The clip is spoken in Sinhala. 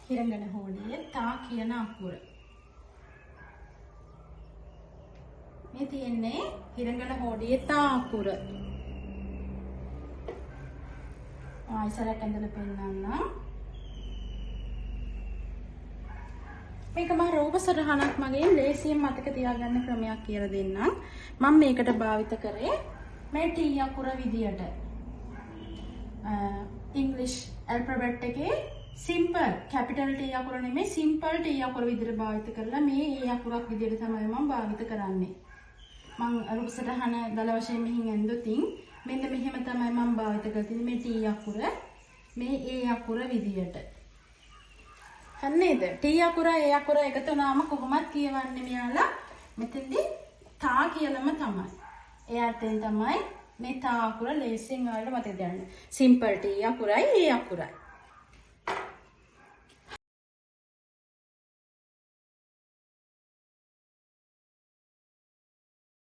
හිරංගන හෝඩියේ තා කියන අකුර. මේ තියෙන්නේ හිරංගන හෝඩියේ තා අකුර. ඉස්සරහට ඇඳලා පෙන්නන්න. මේක මම රූප සටහනක් මගෙන් ලේසියෙන් මතක තියාගන්න ක්‍රමයක් කියලා දෙන්නම්. මම මේකට භාවිත කරේ මේ T අකුර විදියට. ඉංග්‍රීසි ඇල්ෆබෙට් එකේ සිම්පල් කැපිටල් T අකුර නෙමෙයි සිම්පල් T අකුර විදියට භාවිත කරලා මේ A අකුරක් විදියට තමයි මම භාවිත කරන්නේ. මම රූප සටහන දල වශයෙන් මෙහින් ඇඳුතින් මෙන්න මෙහෙම තමයි මම භාවිත කරන්නේ මේ T අකුර මේ A අකුර විදියට. හරිද? T අකුර A අකුර එකතු වුණාම කොහොමද කියවන්නේ මෙයාලා? මෙතෙන්දී තා කියලාම තමයි. ඒ අර්ථයෙන් තමයි මේ තා අකුර ලේසියෙන් ඔයාලට මතක තියාගන්න. Simple T අකුරයි A අකුරයි.